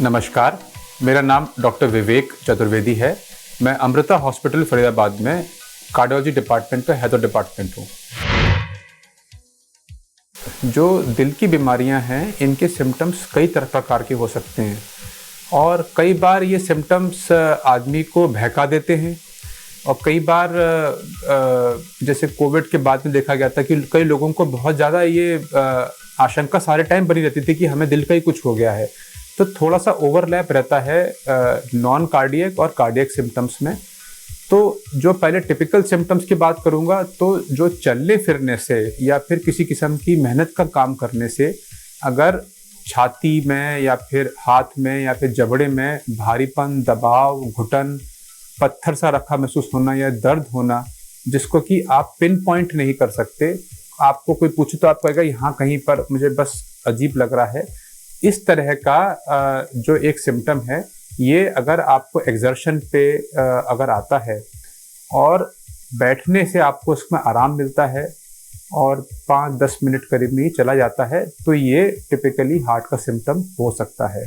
नमस्कार, मेरा नाम डॉक्टर विवेक चतुर्वेदी है। मैं अमृता हॉस्पिटल फरीदाबाद में कार्डियोलॉजी डिपार्टमेंट का हेड ऑफ डिपार्टमेंट हूँ। जो दिल की बीमारियाँ हैं, इनके सिम्टम्स कई तरह प्रकार के हो सकते हैं और कई बार ये सिम्टम्स आदमी को बहका देते हैं और कई बार जैसे कोविड के बाद में देखा गया था कि कई लोगों को बहुत ज़्यादा ये आशंका सारे टाइम बनी रहती थी कि हमें दिल का ही कुछ हो गया है। तो थोड़ा सा ओवरलैप रहता है नॉन कार्डियक और कार्डियक सिम्टम्स में। तो जो पहले टिपिकल सिम्टम्स की बात करूंगा, तो जो चलने फिरने से या फिर किसी किस्म की मेहनत का काम करने से अगर छाती में या फिर हाथ में या फिर जबड़े में भारीपन, दबाव, घुटन, पत्थर सा रखा महसूस होना या दर्द होना जिसको कि आप पिन पॉइंट नहीं कर सकते, आपको कोई पूछे तो आप कहेगा यहाँ कहीं पर मुझे बस अजीब लग रहा है, इस तरह का जो एक सिम्टम है, ये अगर आपको एक्सर्शन पे अगर आता है और बैठने से आपको उसमें आराम मिलता है और 5-10 मिनट करीब में ही चला जाता है, तो ये टिपिकली हार्ट का सिम्टम हो सकता है।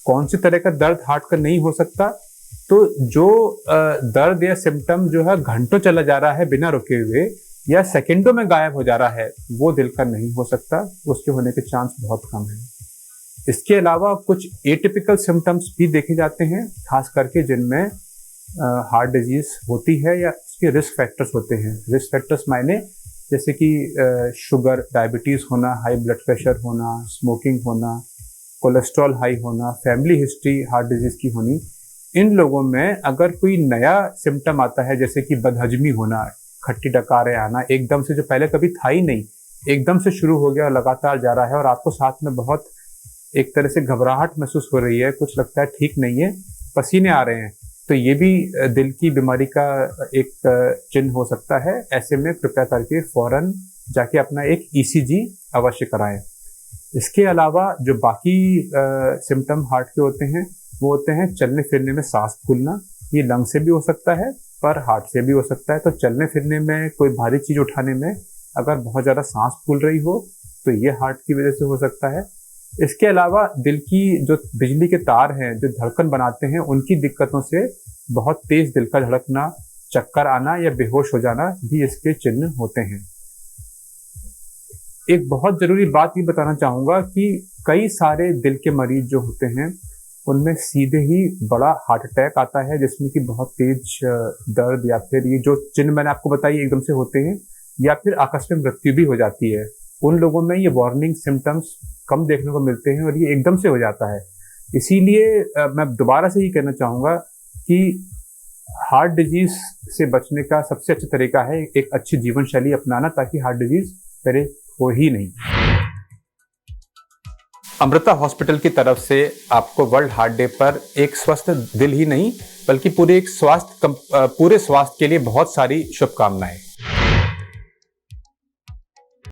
कौन सी तरह का दर्द हार्ट का नहीं हो सकता? तो जो दर्द या सिम्टम जो है घंटों चला जा रहा है बिना रुके हुए या सेकंडों में गायब हो जा रहा है, वो दिल का नहीं हो सकता, उसके होने के चांस बहुत कम है। इसके अलावा कुछ एटिपिकल सिम्टम्स भी देखे जाते हैं, खास करके जिनमें हार्ट डिजीज होती है या उसके रिस्क फैक्टर्स होते हैं। रिस्क फैक्टर्स मायने जैसे कि शुगर, डायबिटीज़ होना, हाई ब्लड प्रेशर होना, स्मोकिंग होना, कोलेस्ट्रॉल हाई होना, फैमिली हिस्ट्री हार्ट डिजीज की होनी। इन लोगों में अगर कोई नया सिम्टम आता है जैसे कि बदहजमी होना, खट्टी डकारें आना, एकदम से जो पहले कभी था ही नहीं, एकदम से शुरू हो गया और लगातार जा रहा है और आपको साथ में बहुत एक तरह से घबराहट महसूस हो रही है, कुछ लगता है ठीक नहीं है, पसीने आ रहे हैं, तो ये भी दिल की बीमारी का एक चिन्ह हो सकता है। ऐसे में कृपया करके फौरन जाके अपना एक ईसीजी अवश्य कराएं। इसके अलावा जो बाकी सिम्टम हार्ट के होते हैं, वो होते हैं चलने फिरने में सांस फूलना। ये लंग से भी हो सकता है पर हार्ट से भी हो सकता है। तो चलने फिरने में, कोई भारी चीज उठाने में अगर बहुत ज्यादा सांस फूल रही हो तो ये हार्ट की वजह से हो सकता है। इसके अलावा दिल की जो बिजली के तार हैं जो धड़कन बनाते हैं, उनकी दिक्कतों से बहुत तेज दिल का धड़कना, चक्कर आना या बेहोश हो जाना भी इसके चिन्ह होते हैं। एक बहुत जरूरी बात ये बताना चाहूंगा कि कई सारे दिल के मरीज जो होते हैं उनमें सीधे ही बड़ा हार्ट अटैक आता है जिसमें कि बहुत तेज दर्द या फिर ये जो चिन्ह मैंने आपको बताई एकदम से होते हैं या फिर आकस्मिक मृत्यु भी हो जाती है। उन लोगों में ये वार्निंग सिम्टम्स कम देखने को मिलते हैं और ये एकदम से हो जाता है। इसीलिए मैं दोबारा से ये कहना चाहूँगा कि हार्ट डिजीज से बचने का सबसे अच्छा तरीका है एक अच्छी जीवन शैली अपनाना, ताकि हार्ट डिजीज पहले हो ही नहीं। अमृता हॉस्पिटल की तरफ से आपको वर्ल्ड हार्ट डे पर एक स्वस्थ दिल ही नहीं बल्कि पूरे स्वास्थ्य के लिए बहुत सारी शुभकामनाएं।